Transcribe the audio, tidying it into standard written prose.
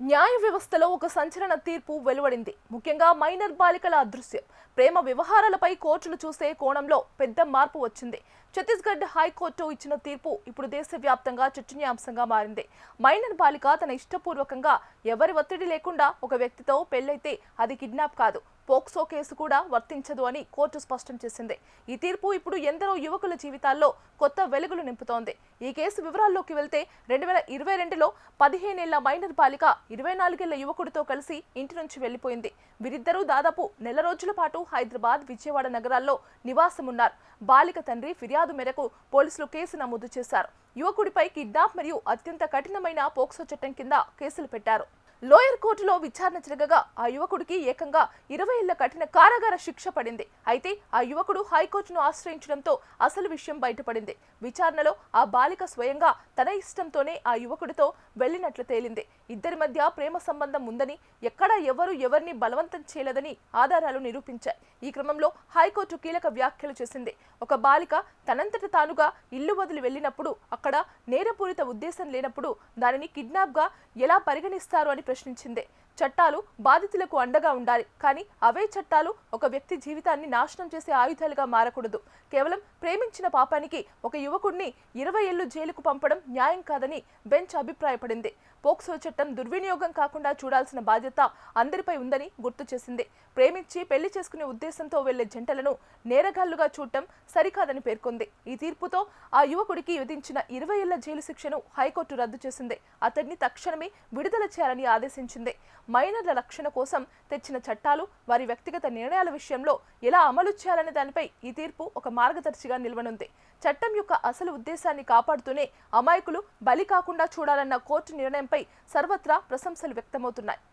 న్యాయ వ్యవస్థలో ఒక సంచలన తీర్పు వెలువడింది. ముఖ్యంగా మైనర్ బాలికల అదృశ్యం ప్రేమ వ్యవహారాలపై కోర్టులు చూసే కోణంలో పెద్ద మార్పు వచ్చింది. ఛత్తీస్గఢ్ హైకోర్టు ఇచ్చిన తీర్పు ఇప్పుడు దేశవ్యాప్తంగా చర్చనీయాంశంగా మారింది. మైనర్ బాలిక తన ఇష్టపూర్వకంగా ఎవరి ఒత్తిడి లేకుండా ఒక వ్యక్తితో పెళ్లైతే అది కిడ్నాప్ కాదు, పోక్సో కేసు కూడా వర్తించదు అని కోర్టు స్పష్టం చేసింది. ఈ తీర్పు ఇప్పుడు ఎందరో యువకుల జీవితాల్లో కొత్త వెలుగులు నింపుతోంది. ఈ కేసు వివరాల్లోకి వెళ్తే 2022లో 15 ఏళ్ల మైనర్ బాలిక 24 ఏళ్ల యువకుడితో కలిసి ఇంటి నుంచి వెళ్లిపోయింది. వీరిద్దరూ దాదాపు నెల రోజుల పాటు హైదరాబాద్, విజయవాడ నగరాల్లో నివాసమున్నారు. బాలిక తండ్రి ఫిర్యాదు మేరకు పోలీసులు కేసు నమోదు చేశారు. యువకుడిపై కిడ్నాప్ మరియు అత్యంత కఠినమైన పోక్సో చట్టం కింద కేసులు పెట్టారు. లోయర్ కోర్టులో విచారణ జరగగా ఆ యువకుడికి ఏకంగా 20 ఏళ్ల కఠిన కారాగార శిక్ష పడింది. అయితే ఆ యువకుడు హైకోర్టును ఆశ్రయించడంతో అసలు విషయం బయటపడింది. విచారణలో ఆ బాలిక స్వయంగా తన ఇష్టంతోనే ఆ యువకుడితో వెళ్లినట్లు తేలింది. ఇద్దరి మధ్య ప్రేమ సంబంధం ఉందని, ఎక్కడా ఎవరు ఎవరిని బలవంతం చేయలేదని ఆధారాలు నిరూపించాయి. ఈ క్రమంలో హైకోర్టు కీలక వ్యాఖ్యలు చేసింది. ఒక బాలిక తనంతట తానుగా ఇల్లు వదిలి వెళ్లినప్పుడు, అక్కడ నేరపూరిత ఉద్దేశం లేనప్పుడు దానిని కిడ్నాప్ గా ఎలా పరిగణిస్తారు అని ప్రశ్నించింది. చట్టాలు బాధితులకు అండగా ఉండాలి, కానీ అవే చట్టాలు ఒక వ్యక్తి జీవితాన్ని నాశనం చేసే ఆయుధాలుగా మారకూడదు. కేవలం ప్రేమించిన పాపానికి ఒక యువకుడిని 20 ఏళ్లు జైలుకు పంపడం న్యాయం కాదని బెంచ్ అభిప్రాయపడింది. పోక్సో చట్టం దుర్వినియోగం కాకుండా చూడాల్సిన బాధ్యత అందరిపై ఉందని గుర్తు చేసింది. ప్రేమించి పెళ్లి చేసుకునే ఉద్దేశంతో వెళ్లే జంటలను నేరగాళ్లుగా చూడటం సరికాదని పేర్కొంది. ఈ తీర్పుతో ఆ యువకుడికి విధించిన 20 ఏళ్ల జైలు శిక్షను హైకోర్టు రద్దు చేసింది. అతడిని తక్షణమే విడుదల చేయాలని ఆదేశించింది. మైనర్ల రక్షణ కోసం తెచ్చిన చట్టాలు వారి వ్యక్తిగత నిర్ణయాల విషయంలో ఎలా అమలు చేయాలనే దానిపై ఈ తీర్పు ఒక మార్గదర్శిగా నిలవనుంది. చట్టం యొక్క అసలు ఉద్దేశాన్ని కాపాడుతూనే అమాయకులు బలి కాకుండా చూడాలన్న కోర్టు నిర్ణయంపై సర్వత్రా ప్రశంసలు వ్యక్తమవుతున్నాయి.